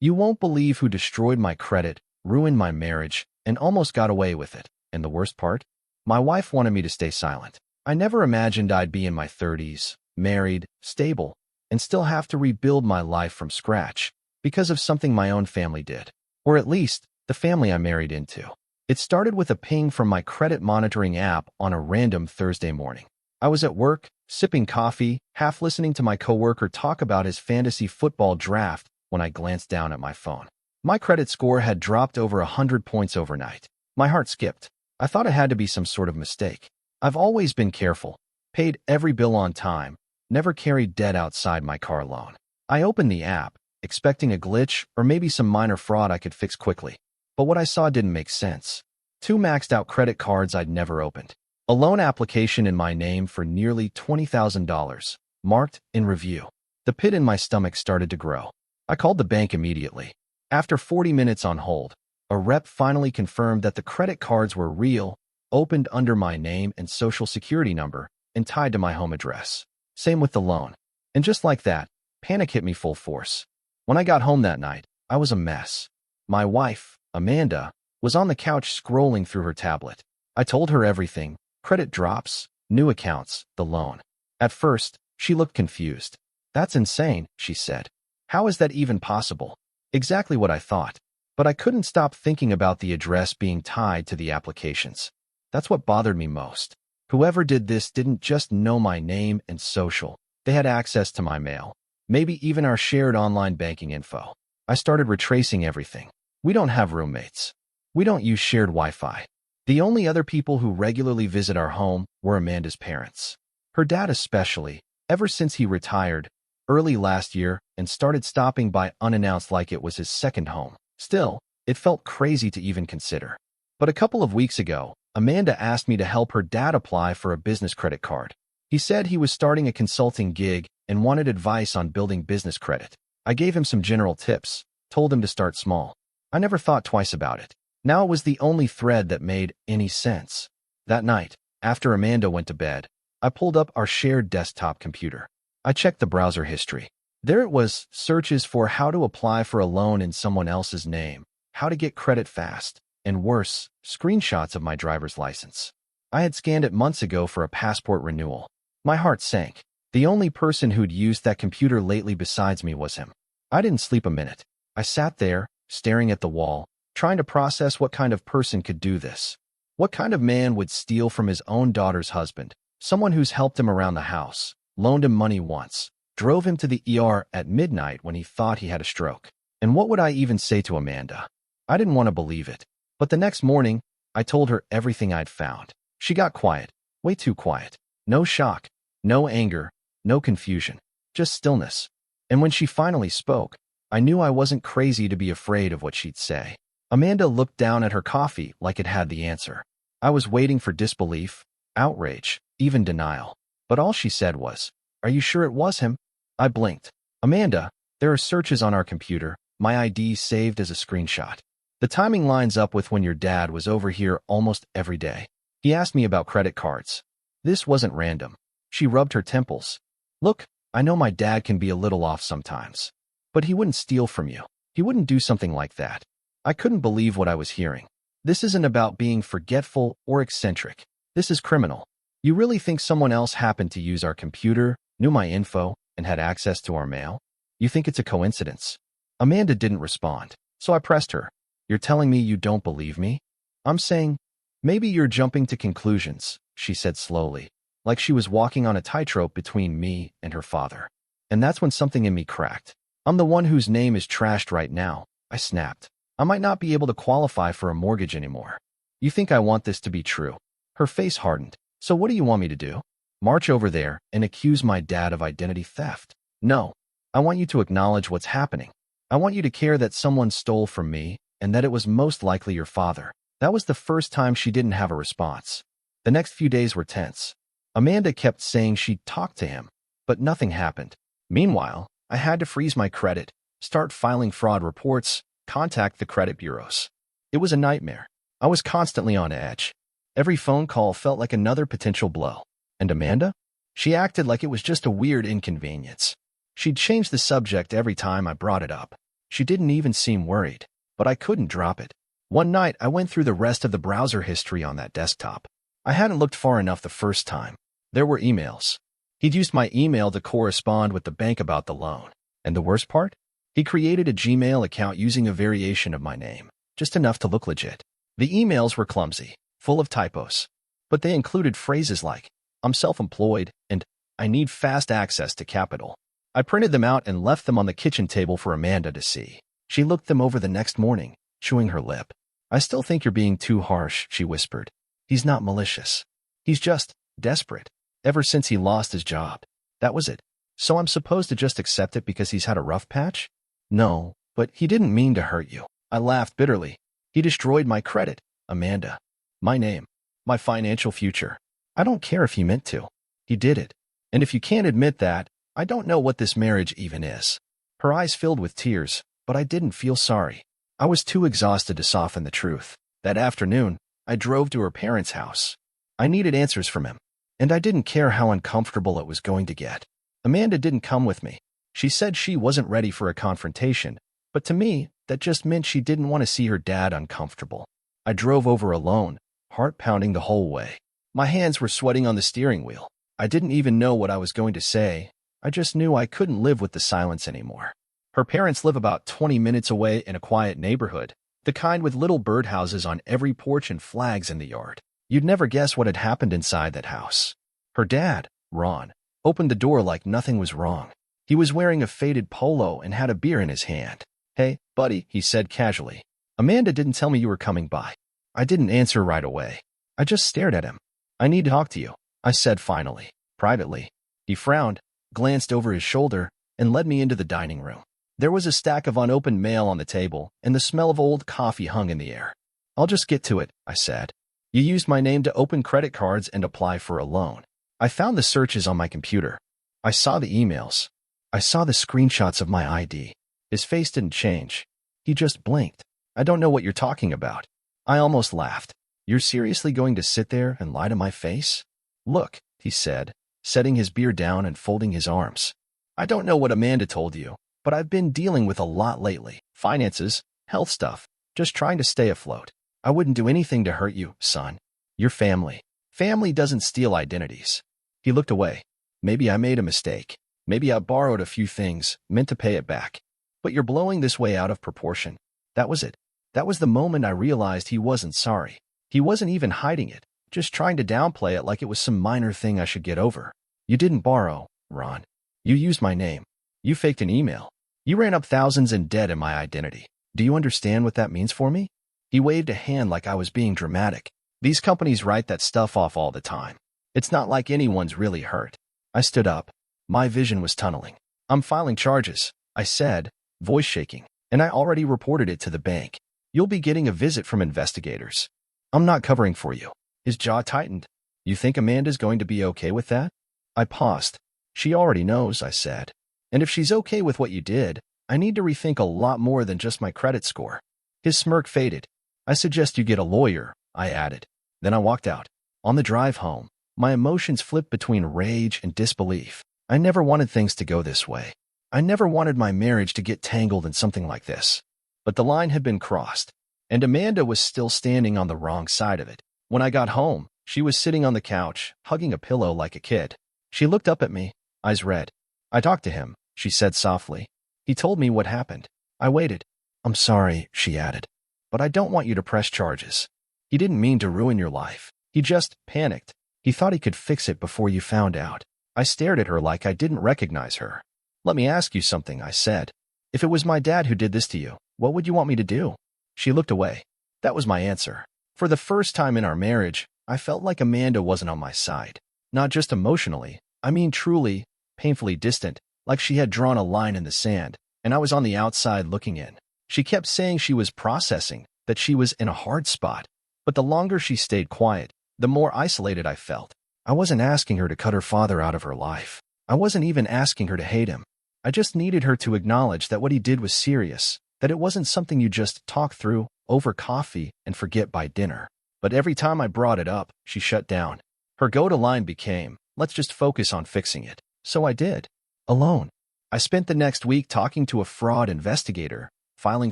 You won't believe who destroyed my credit, ruined my marriage, and almost got away with it. And the worst part? My wife wanted me to stay silent. I never imagined I'd be in my 30s, married, stable, and still have to rebuild my life from scratch because of something my own family did. Or at least, the family I married into. It started with a ping from my credit monitoring app on a random Thursday morning. I was at work, sipping coffee, half listening to my coworker talk about his fantasy football draft when I glanced down at my phone. My credit score had dropped over 100 points overnight. My heart skipped. I thought it had to be some sort of mistake. I've always been careful, paid every bill on time, never carried debt outside my car loan. I opened the app, expecting a glitch or maybe some minor fraud I could fix quickly. But what I saw didn't make sense. 2 maxed-out credit cards I'd never opened. A loan application in my name for nearly $20,000, marked in review. The pit in my stomach started to grow. I called the bank immediately. After 40 minutes on hold, a rep finally confirmed that the credit cards were real, opened under my name and social security number, and tied to my home address. Same with the loan. And just like that, panic hit me full force. When I got home that night, I was a mess. My wife, Amanda, was on the couch scrolling through her tablet. I told her everything: credit drops, new accounts, the loan. At first, she looked confused. "That's insane," she said. "How is that even possible?" Exactly what I thought. But I couldn't stop thinking about the address being tied to the applications. That's what bothered me most. Whoever did this didn't just know my name and social. They had access to my mail, maybe even our shared online banking info. I started retracing everything. We don't have roommates. We don't use shared Wi-Fi. The only other people who regularly visit our home were Amanda's parents. Her dad especially, ever since he retired early last year and started stopping by unannounced like it was his second home. Still, it felt crazy to even consider. But a couple of weeks ago, Amanda asked me to help her dad apply for a business credit card. He said he was starting a consulting gig and wanted advice on building business credit. I gave him some general tips, told him to start small. I never thought twice about it. Now it was the only thread that made any sense. That night, after Amanda went to bed, I pulled up our shared desktop computer. I checked the browser history. There it was: searches for how to apply for a loan in someone else's name, how to get credit fast, and worse, screenshots of my driver's license. I had scanned it months ago for a passport renewal. My heart sank. The only person who'd used that computer lately besides me was him. I didn't sleep a minute. I sat there, staring at the wall, trying to process what kind of person could do this. What kind of man would steal from his own daughter's husband, someone who's helped him around the house, loaned him money once, drove him to the ER at midnight when he thought he had a stroke? And what would I even say to Amanda? I didn't want to believe it. But the next morning, I told her everything I'd found. She got quiet, way too quiet. No shock, no anger, no confusion, just stillness. And when she finally spoke, I knew I wasn't crazy to be afraid of what she'd say. Amanda looked down at her coffee like it had the answer. I was waiting for disbelief, outrage, even denial. But all she said was, "Are you sure it was him?" I blinked. "Amanda, there are searches on our computer, my ID saved as a screenshot. The timing lines up with when your dad was over here almost every day. He asked me about credit cards. This wasn't random." She rubbed her temples. "Look, I know my dad can be a little off sometimes. But he wouldn't steal from you. He wouldn't do something like that." I couldn't believe what I was hearing. This isn't about being forgetful or eccentric. This is criminal. You really think someone else happened to use our computer, knew my info, and had access to our mail? You think it's a coincidence?" Amanda didn't respond, so I pressed her. "You're telling me you don't believe me?" "I'm saying, maybe you're jumping to conclusions," she said slowly, like she was walking on a tightrope between me and her father. And that's when something in me cracked. "I'm the one whose name is trashed right now," I snapped. "I might not be able to qualify for a mortgage anymore. You think I want this to be true?" Her face hardened. "So what do you want me to do? March over there and accuse my dad of identity theft?" "No. I want you to acknowledge what's happening. I want you to care that someone stole from me and that it was most likely your father." That was the first time she didn't have a response. The next few days were tense. Amanda kept saying she'd talked to him, but nothing happened. Meanwhile, I had to freeze my credit, start filing fraud reports, contact the credit bureaus. It was a nightmare. I was constantly on edge. Every phone call felt like another potential blow. And Amanda? She acted like it was just a weird inconvenience. She'd change the subject every time I brought it up. She didn't even seem worried, but I couldn't drop it. One night, I went through the rest of the browser history on that desktop. I hadn't looked far enough the first time. There were emails. He'd used my email to correspond with the bank about the loan. And the worst part? He created a Gmail account using a variation of my name, just enough to look legit. The emails were clumsy, full of typos, but they included phrases like, "I'm self-employed," and "I need fast access to capital." I printed them out and left them on the kitchen table for Amanda to see. She looked them over the next morning, chewing her lip. "I still think you're being too harsh," she whispered. "He's not malicious. He's just desperate. Ever since he lost his job. That was it. So I'm supposed to just accept it because he's had a rough patch? No, but he didn't mean to hurt you." I laughed bitterly. "He destroyed my credit, Amanda. My name. My financial future. I don't care if he meant to. He did it. And if you can't admit that, I don't know what this marriage even is." Her eyes filled with tears, but I didn't feel sorry. I was too exhausted to soften the truth. That afternoon, I drove to her parents' house. I needed answers from him, and I didn't care how uncomfortable it was going to get. Amanda didn't come with me. She said she wasn't ready for a confrontation, but to me, that just meant she didn't want to see her dad uncomfortable. I drove over alone, heart pounding the whole way. My hands were sweating on the steering wheel. I didn't even know what I was going to say. I just knew I couldn't live with the silence anymore. Her parents live about 20 minutes away in a quiet neighborhood, the kind with little birdhouses on every porch and flags in the yard. You'd never guess what had happened inside that house. Her dad, Ron, opened the door like nothing was wrong. He was wearing a faded polo and had a beer in his hand. "Hey, buddy," he said casually. "Amanda didn't tell me you were coming by." I didn't answer right away. I just stared at him. "I need to talk to you," I said finally, privately. He frowned, glanced over his shoulder, and led me into the dining room. There was a stack of unopened mail on the table, and the smell of old coffee hung in the air. "I'll just get to it," I said. "You used my name to open credit cards and apply for a loan." I found the searches on my computer. I saw the emails. I saw the screenshots of my ID. His face didn't change. He just blinked. "I don't know what you're talking about." I almost laughed. "You're seriously going to sit there and lie to my face?" "Look," he said, setting his beer down and folding his arms. "I don't know what Amanda told you, but I've been dealing with a lot lately. Finances, health stuff, just trying to stay afloat. I wouldn't do anything to hurt you, son. You're family. Family doesn't steal identities." He looked away. "Maybe I made a mistake. Maybe I borrowed a few things, meant to pay it back. But you're blowing this way out of proportion." That was it. That was the moment I realized he wasn't sorry. He wasn't even hiding it, just trying to downplay it like it was some minor thing I should get over. "You didn't borrow, Ron. You used my name. You faked an email. You ran up thousands in debt in my identity. Do you understand what that means for me?" He waved a hand like I was being dramatic. "These companies write that stuff off all the time. It's not like anyone's really hurt." I stood up. My vision was tunneling. "I'm filing charges," I said, voice shaking, "and I already reported it to the bank. You'll be getting a visit from investigators. I'm not covering for you." His jaw tightened. "You think Amanda's going to be okay with that?" I paused. "She already knows," I said. "And if she's okay with what you did, I need to rethink a lot more than just my credit score." His smirk faded. "I suggest you get a lawyer," I added. Then I walked out. On the drive home, my emotions flipped between rage and disbelief. I never wanted things to go this way. I never wanted my marriage to get tangled in something like this. But the line had been crossed, and Amanda was still standing on the wrong side of it. When I got home, she was sitting on the couch, hugging a pillow like a kid. She looked up at me, eyes red. "I talked to him," she said softly. "He told me what happened." I waited. "I'm sorry," she added, "but I don't want you to press charges. He didn't mean to ruin your life. He just panicked. He thought he could fix it before you found out." I stared at her like I didn't recognize her. "Let me ask you something," I said. "If it was my dad who did this to you, what would you want me to do?" She looked away. That was my answer. For the first time in our marriage, I felt like Amanda wasn't on my side. Not just emotionally, I mean truly, painfully distant, like she had drawn a line in the sand, and I was on the outside looking in. She kept saying she was processing, that she was in a hard spot. But the longer she stayed quiet, the more isolated I felt. I wasn't asking her to cut her father out of her life. I wasn't even asking her to hate him. I just needed her to acknowledge that what he did was serious, that it wasn't something you just talk through over coffee and forget by dinner. But every time I brought it up, she shut down. Her go-to line became, "Let's just focus on fixing it." So I did. Alone. I spent the next week talking to a fraud investigator, filing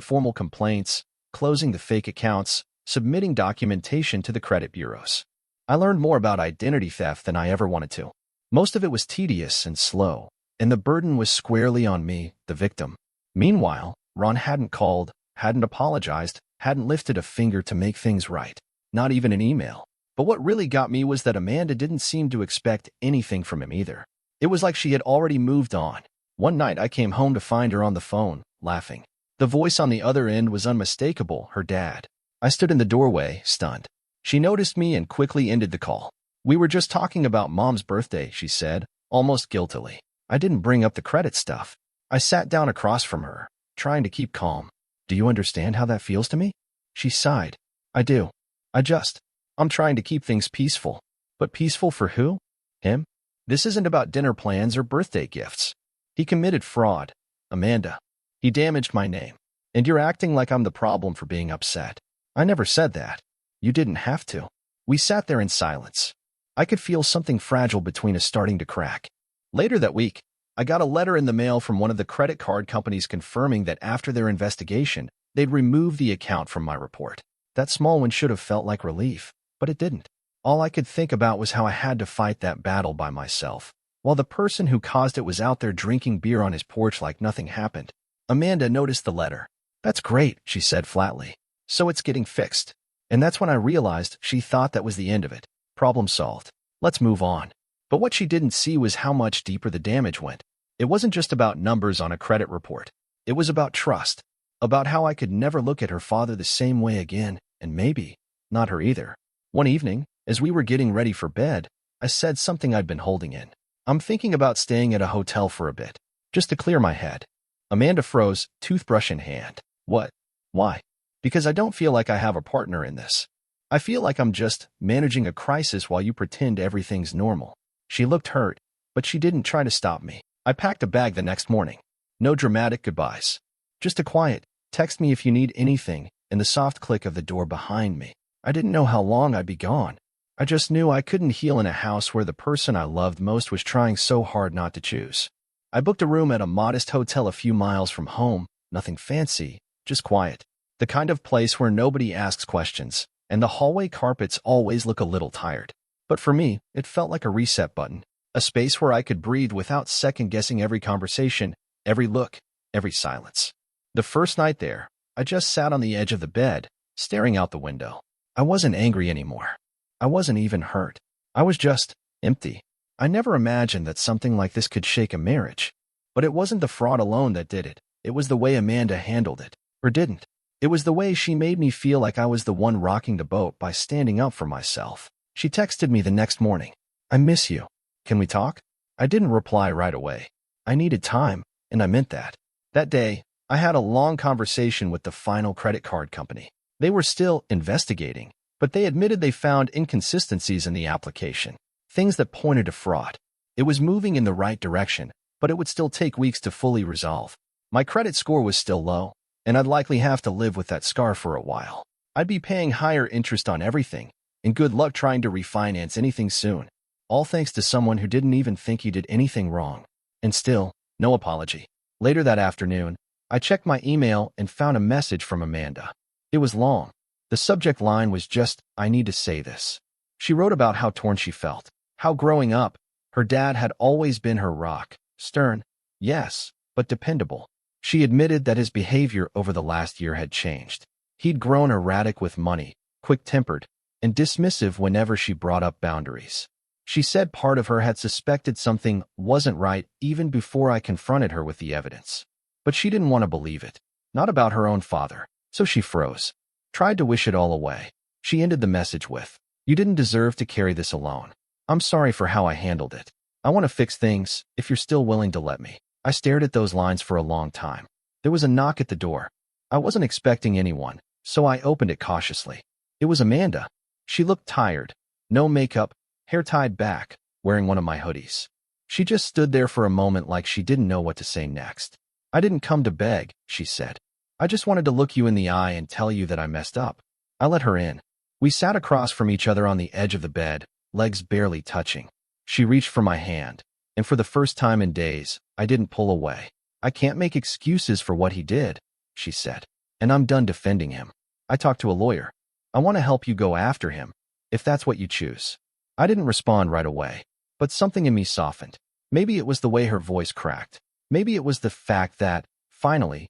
formal complaints, closing the fake accounts, submitting documentation to the credit bureaus. I learned more about identity theft than I ever wanted to. Most of it was tedious and slow, and the burden was squarely on me, the victim. Meanwhile, Ron hadn't called, hadn't apologized, hadn't lifted a finger to make things right. Not even an email. But what really got me was that Amanda didn't seem to expect anything from him either. It was like she had already moved on. One night I came home to find her on the phone, laughing. The voice on the other end was unmistakable, her dad. I stood in the doorway, stunned. She noticed me and quickly ended the call. "We were just talking about Mom's birthday," she said, almost guiltily. I didn't bring up the credit stuff. I sat down across from her, trying to keep calm. "Do you understand how that feels to me?" She sighed. "I do. I'm trying to keep things peaceful." But peaceful for who? Him? This isn't about dinner plans or birthday gifts. He committed fraud. Amanda. He damaged my name. And you're acting like I'm the problem for being upset. I never said that. You didn't have to. We sat there in silence. I could feel something fragile between us starting to crack. Later that week, I got a letter in the mail from one of the credit card companies confirming that after their investigation, they'd removed the account from my report. That small one should have felt like relief, but it didn't. All I could think about was how I had to fight that battle by myself, while the person who caused it was out there drinking beer on his porch like nothing happened. Amanda noticed the letter. "That's great," she said flatly. "So it's getting fixed." And that's when I realized she thought that was the end of it. Problem solved. Let's move on. But what she didn't see was how much deeper the damage went. It wasn't just about numbers on a credit report. It was about trust, about how I could never look at her father the same way again, and maybe not her either. One evening, as we were getting ready for bed, I said something I'd been holding in. "I'm thinking about staying at a hotel for a bit, just to clear my head." Amanda froze, toothbrush in hand. "What? Why?" "Because I don't feel like I have a partner in this. I feel like I'm just managing a crisis while you pretend everything's normal." She looked hurt, but she didn't try to stop me. I packed a bag the next morning. No dramatic goodbyes. Just a quiet, "Text me if you need anything," and the soft click of the door behind me. I didn't know how long I'd be gone. I just knew I couldn't heal in a house where the person I loved most was trying so hard not to choose. I booked a room at a modest hotel a few miles from home, nothing fancy, just quiet. The kind of place where nobody asks questions, and the hallway carpets always look a little tired. But for me, it felt like a reset button, a space where I could breathe without second-guessing every conversation, every look, every silence. The first night there, I just sat on the edge of the bed, staring out the window. I wasn't angry anymore. I wasn't even hurt. I was just empty. I never imagined that something like this could shake a marriage. But it wasn't the fraud alone that did it. It was the way Amanda handled it, or didn't. It was the way she made me feel like I was the one rocking the boat by standing up for myself. She texted me the next morning. "I miss you. Can we talk?" I didn't reply right away. I needed time, and I meant that. That day, I had a long conversation with the final credit card company. They were still investigating, but they admitted they found inconsistencies in the application, things that pointed to fraud. It was moving in the right direction, but it would still take weeks to fully resolve. My credit score was still low, and I'd likely have to live with that scar for a while. I'd be paying higher interest on everything, and good luck trying to refinance anything soon. All thanks to someone who didn't even think he did anything wrong. And still, no apology. Later that afternoon, I checked my email and found a message from Amanda. It was long. The subject line was just, "I need to say this." She wrote about how torn she felt, how growing up, her dad had always been her rock, stern, yes, but dependable. She admitted that his behavior over the last year had changed. He'd grown erratic with money, quick-tempered, and dismissive whenever she brought up boundaries. She said part of her had suspected something wasn't right even before I confronted her with the evidence. But she didn't want to believe it, not about her own father, so she froze. Tried to wish it all away. She ended the message with, "You didn't deserve to carry this alone. I'm sorry for how I handled it. I want to fix things, if you're still willing to let me." I stared at those lines for a long time. There was a knock at the door. I wasn't expecting anyone, so I opened it cautiously. It was Amanda. She looked tired. No makeup, hair tied back, wearing one of my hoodies. She just stood there for a moment like she didn't know what to say next. "I didn't come to beg," she said. "I just wanted to look you in the eye and tell you that I messed up." I let her in. We sat across from each other on the edge of the bed, legs barely touching. She reached for my hand, and for the first time in days, I didn't pull away. "I can't make excuses for what he did," she said. And I'm done defending him. I talked to a lawyer. I want to help you go after him, if that's what you choose. I didn't respond right away, but something in me softened. Maybe it was the way her voice cracked. Maybe it was the fact that, finally,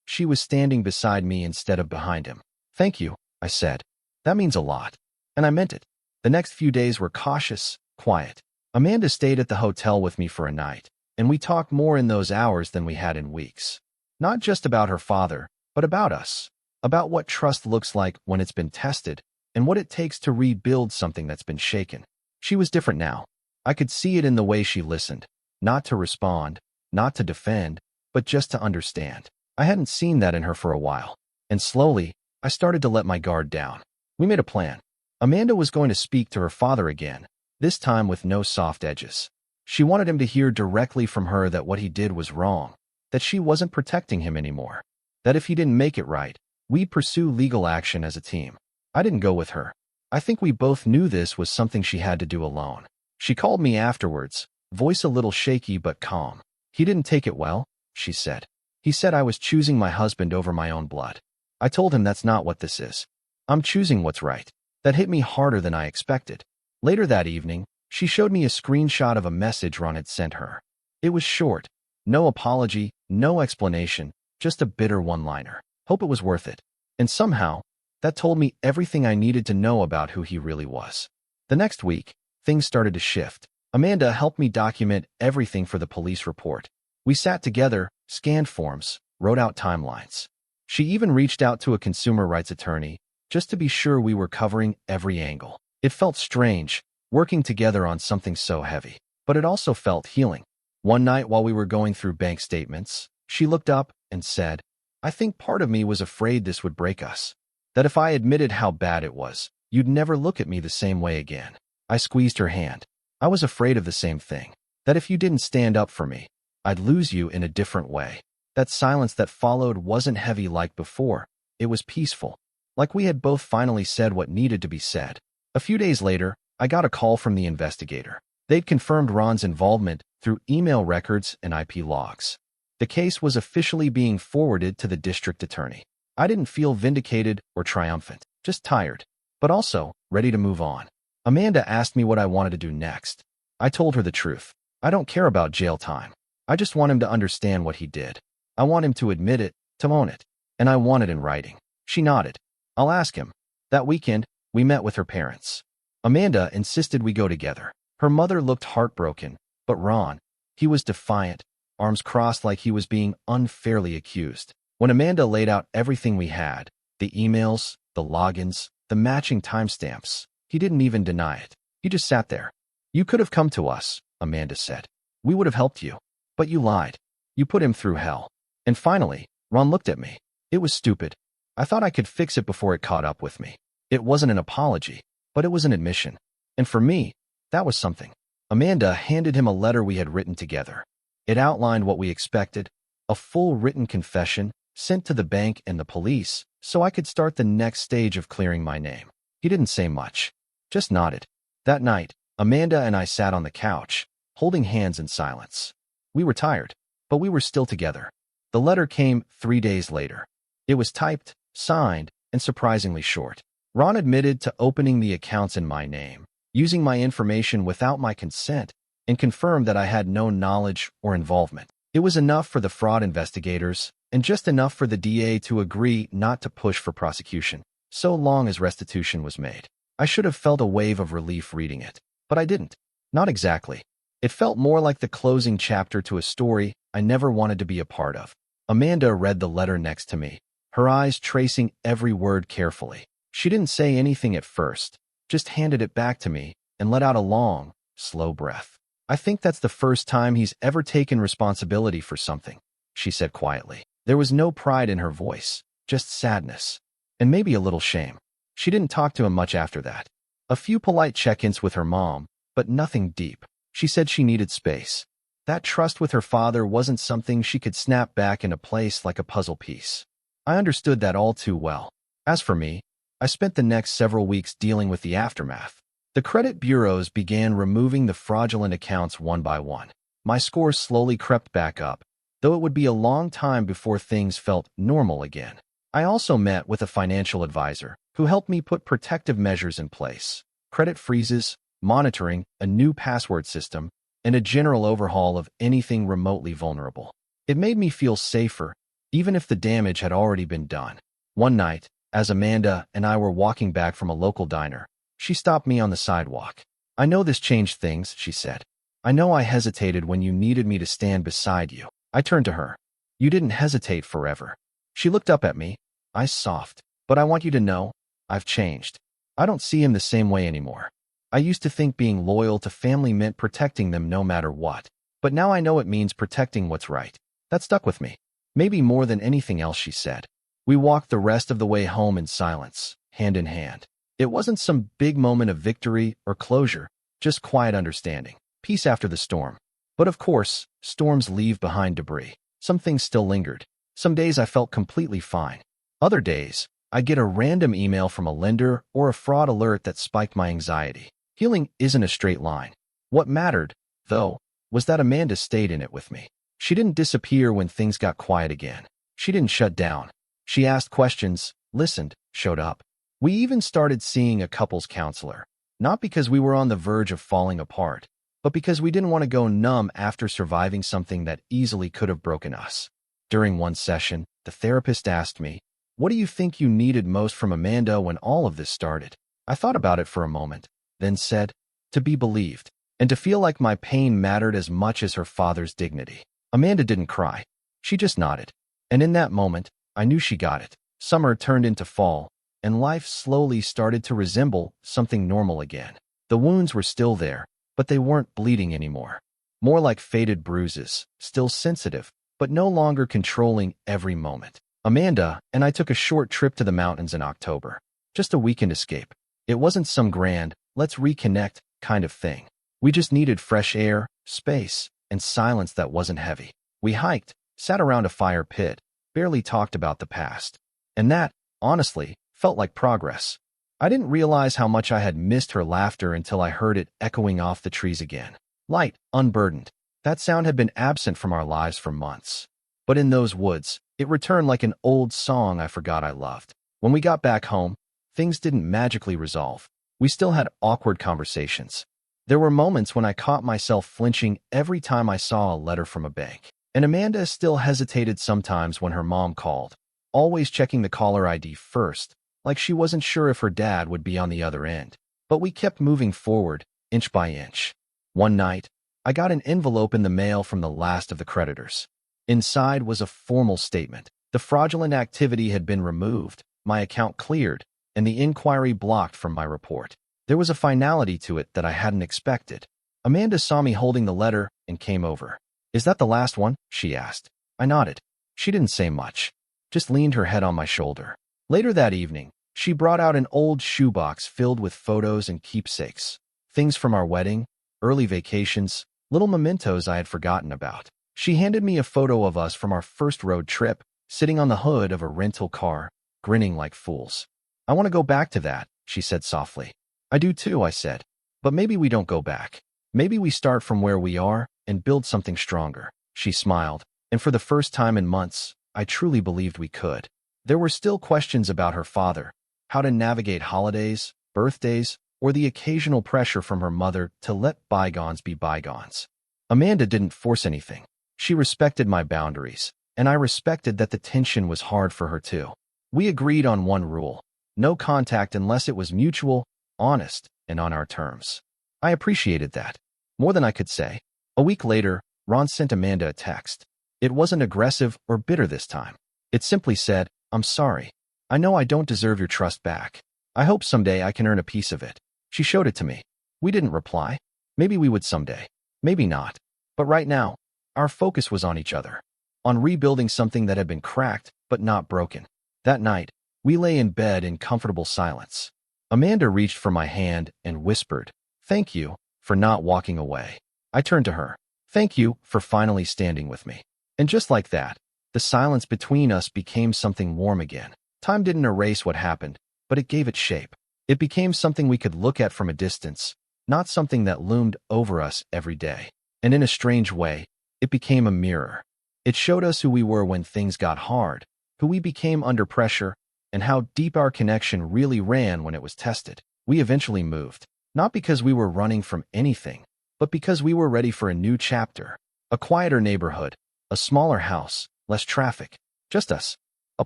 she was standing beside me instead of behind him. Thank you, I said. That means a lot. And I meant it. The next few days were cautious, quiet. Amanda stayed at the hotel with me for a night, and we talked more in those hours than we had in weeks. Not just about her father, but about us. About what trust looks like when it's been tested, and what it takes to rebuild something that's been shaken. She was different now. I could see it in the way she listened. Not to respond, not to defend, but just to understand. I hadn't seen that in her for a while. And slowly, I started to let my guard down. We made a plan. Amanda was going to speak to her father again, this time with no soft edges. She wanted him to hear directly from her that what he did was wrong, that she wasn't protecting him anymore, that if he didn't make it right, we'd pursue legal action as a team. I didn't go with her. I think we both knew this was something she had to do alone. She called me afterwards, voice a little shaky but calm. He didn't take it well, she said. He said I was choosing my husband over my own blood. I told him that's not what this is. I'm choosing what's right. That hit me harder than I expected. Later that evening, she showed me a screenshot of a message Ron had sent her. It was short. No apology, no explanation, just a bitter one-liner. Hope it was worth it. And somehow, that told me everything I needed to know about who he really was. The next week, things started to shift. Amanda helped me document everything for the police report. We sat together, scanned forms, wrote out timelines. She even reached out to a consumer rights attorney, just to be sure we were covering every angle. It felt strange, working together on something so heavy, but it also felt healing. One night while we were going through bank statements, she looked up and said, I think part of me was afraid this would break us. That if I admitted how bad it was, you'd never look at me the same way again. I squeezed her hand. I was afraid of the same thing. That if you didn't stand up for me, I'd lose you in a different way. That silence that followed wasn't heavy like before. It was peaceful. Like we had both finally said what needed to be said. A few days later, I got a call from the investigator. They'd confirmed Ron's involvement through email records and IP logs. The case was officially being forwarded to the district attorney. I didn't feel vindicated or triumphant, just tired, but also ready to move on. Amanda asked me what I wanted to do next. I told her the truth. I don't care about jail time. I just want him to understand what he did. I want him to admit it, to own it, and I want it in writing. She nodded. I'll ask him. That weekend, we met with her parents. Amanda insisted we go together. Her mother looked heartbroken, but Ron, he was defiant, arms crossed like he was being unfairly accused. When Amanda laid out everything we had, the emails, the logins, the matching timestamps, he didn't even deny it. He just sat there. You could have come to us, Amanda said. We would have helped you. But you lied. You put him through hell. And finally, Ron looked at me. It was stupid. I thought I could fix it before it caught up with me. It wasn't an apology, but it was an admission. And for me, that was something. Amanda handed him a letter we had written together. It outlined what we expected, a full written confession sent to the bank and the police so I could start the next stage of clearing my name. He didn't say much, just nodded. That night, Amanda and I sat on the couch, holding hands in silence. We were tired, but we were still together. The letter came 3 days later. It was typed, signed, and surprisingly short. Ron admitted to opening the accounts in my name, using my information without my consent, and confirmed that I had no knowledge or involvement. It was enough for the fraud investigators, and just enough for the DA to agree not to push for prosecution, so long as restitution was made. I should have felt a wave of relief reading it, but I didn't. Not exactly. It felt more like the closing chapter to a story I never wanted to be a part of. Amanda read the letter next to me, her eyes tracing every word carefully. She didn't say anything at first, just handed it back to me and let out a long, slow breath. I think that's the first time he's ever taken responsibility for something, she said quietly. There was no pride in her voice, just sadness, and maybe a little shame. She didn't talk to him much after that. A few polite check-ins with her mom, but nothing deep. She said she needed space. That trust with her father wasn't something she could snap back into place like a puzzle piece. I understood that all too well. As for me, I spent the next several weeks dealing with the aftermath. The credit bureaus began removing the fraudulent accounts one by one. My scores slowly crept back up, though it would be a long time before things felt normal again. I also met with a financial advisor who helped me put protective measures in place: credit freezes, monitoring, a new password system, and a general overhaul of anything remotely vulnerable. It made me feel safer, even if the damage had already been done. One night, as Amanda and I were walking back from a local diner, she stopped me on the sidewalk. "I know this changed things," she said. "I know I hesitated when you needed me to stand beside you." I turned to her. "You didn't hesitate forever." She looked up at me, eyes soft. "But I want you to know, I've changed. I don't see him the same way anymore. I used to think being loyal to family meant protecting them no matter what. But now I know it means protecting what's right." That stuck with me. Maybe more than anything else she said. We walked the rest of the way home in silence, hand in hand. It wasn't some big moment of victory or closure, just quiet understanding. Peace after the storm. But of course, storms leave behind debris. Some things still lingered. Some days I felt completely fine. Other days, I get a random email from a lender or a fraud alert that spiked my anxiety. Healing isn't a straight line. What mattered, though, was that Amanda stayed in it with me. She didn't disappear when things got quiet again. She didn't shut down. She asked questions, listened, showed up. We even started seeing a couples counselor, not because we were on the verge of falling apart, but because we didn't want to go numb after surviving something that easily could have broken us. During one session, the therapist asked me, "What do you think you needed most from Amanda when all of this started?" I thought about it for a moment, then said, "To be believed, and to feel like my pain mattered as much as her father's dignity." Amanda didn't cry. She just nodded. And in that moment, I knew she got it. Summer turned into fall, and life slowly started to resemble something normal again. The wounds were still there, but they weren't bleeding anymore. More like faded bruises, still sensitive, but no longer controlling every moment. Amanda and I took a short trip to the mountains in October. Just a weekend escape. It wasn't some grand, let's reconnect kind of thing. We just needed fresh air, space, and silence that wasn't heavy. We hiked, sat around a fire pit, barely talked about the past. And that, honestly, felt like progress. I didn't realize how much I had missed her laughter until I heard it echoing off the trees again. Light, unburdened. That sound had been absent from our lives for months. But in those woods, it returned like an old song I forgot I loved. When we got back home, things didn't magically resolve. We still had awkward conversations. There were moments when I caught myself flinching every time I saw a letter from a bank. And Amanda still hesitated sometimes when her mom called, always checking the caller ID first, like she wasn't sure if her dad would be on the other end. But we kept moving forward, inch by inch. One night, I got an envelope in the mail from the last of the creditors. Inside was a formal statement. The fraudulent activity had been removed, my account cleared, and the inquiry blocked from my report. There was a finality to it that I hadn't expected. Amanda saw me holding the letter and came over. "Is that the last one?" she asked. I nodded. She didn't say much, just leaned her head on my shoulder. Later that evening, she brought out an old shoebox filled with photos and keepsakes. Things from our wedding, early vacations, little mementos I had forgotten about. She handed me a photo of us from our first road trip, sitting on the hood of a rental car, grinning like fools. "I want to go back to that," she said softly. "I do too," I said. "But maybe we don't go back. Maybe we start from where we are and build something stronger." She smiled, and for the first time in months, I truly believed we could. There were still questions about her father, how to navigate holidays, birthdays, or the occasional pressure from her mother to let bygones be bygones. Amanda didn't force anything. She respected my boundaries, and I respected that the tension was hard for her too. We agreed on one rule: no contact unless it was mutual, honest, and on our terms. I appreciated that, more than I could say. A week later, Ron sent Amanda a text. It wasn't aggressive or bitter this time. It simply said, "I'm sorry. I know I don't deserve your trust back. I hope someday I can earn a piece of it." She showed it to me. We didn't reply. Maybe we would someday. Maybe not. But right now, our focus was on each other, on rebuilding something that had been cracked but not broken. That night, we lay in bed in comfortable silence. Amanda reached for my hand and whispered, "Thank you for not walking away." I turned to her. "Thank you for finally standing with me." And just like that, the silence between us became something warm again. Time didn't erase what happened, but it gave it shape. It became something we could look at from a distance, not something that loomed over us every day. And in a strange way, it became a mirror. It showed us who we were when things got hard, who we became under pressure, and how deep our connection really ran when it was tested. We eventually moved, not because we were running from anything, but because we were ready for a new chapter. A quieter neighborhood, a smaller house, less traffic, just us. A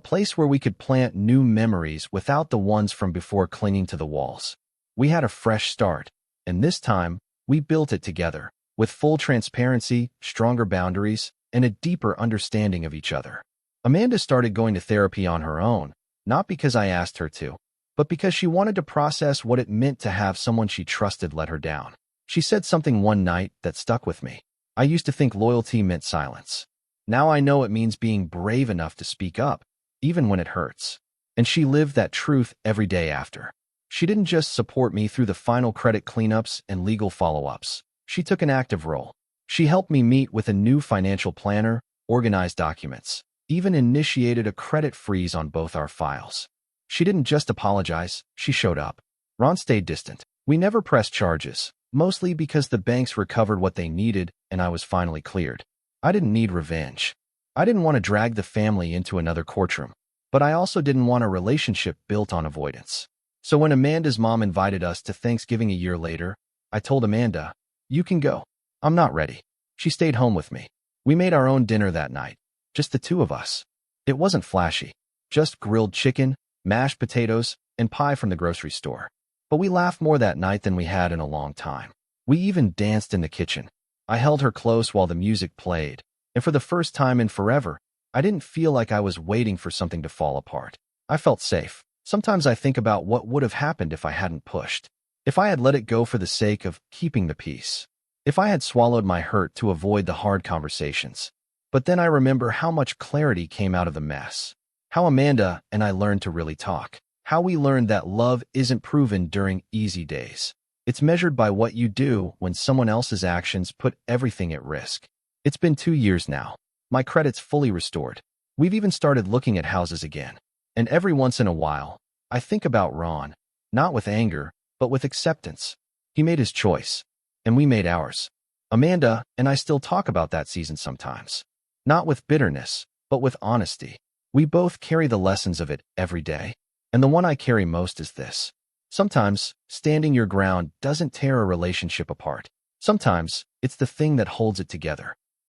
place where we could plant new memories without the ones from before clinging to the walls. We had a fresh start, and this time, we built it together, with full transparency, stronger boundaries, and a deeper understanding of each other. Amanda started going to therapy on her own, not because I asked her to, but because she wanted to process what it meant to have someone she trusted let her down. She said something one night that stuck with me. I used to think loyalty meant silence. Now I know it means being brave enough to speak up, even when it hurts. And she lived that truth every day after. She didn't just support me through the final credit cleanups and legal follow-ups. She took an active role. She helped me meet with a new financial planner, organized documents, even initiated a credit freeze on both our files. She didn't just apologize, she showed up. Ron stayed distant. We never pressed charges, mostly because the banks recovered what they needed and I was finally cleared. I didn't need revenge. I didn't want to drag the family into another courtroom, but I also didn't want a relationship built on avoidance. So when Amanda's mom invited us to Thanksgiving a year later, I told Amanda, "You can go. I'm not ready." She stayed home with me. We made our own dinner that night, just the two of us. It wasn't flashy, just grilled chicken, mashed potatoes, and pie from the grocery store. But we laughed more that night than we had in a long time. We even danced in the kitchen. I held her close while the music played, and for the first time in forever, I didn't feel like I was waiting for something to fall apart. I felt safe. Sometimes I think about what would have happened if I hadn't pushed. If I had let it go for the sake of keeping the peace. If I had swallowed my hurt to avoid the hard conversations. But then I remember how much clarity came out of the mess. How Amanda and I learned to really talk. How we learned that love isn't proven during easy days. It's measured by what you do when someone else's actions put everything at risk. It's been 2 years now. My credit's fully restored. We've even started looking at houses again. And every once in a while, I think about Ron, not with anger, but with acceptance. He made his choice, and we made ours. Amanda and I still talk about that season sometimes. Not with bitterness, but with honesty. We both carry the lessons of it every day. And the one I carry most is this. Sometimes, standing your ground doesn't tear a relationship apart. Sometimes, it's the thing that holds it together.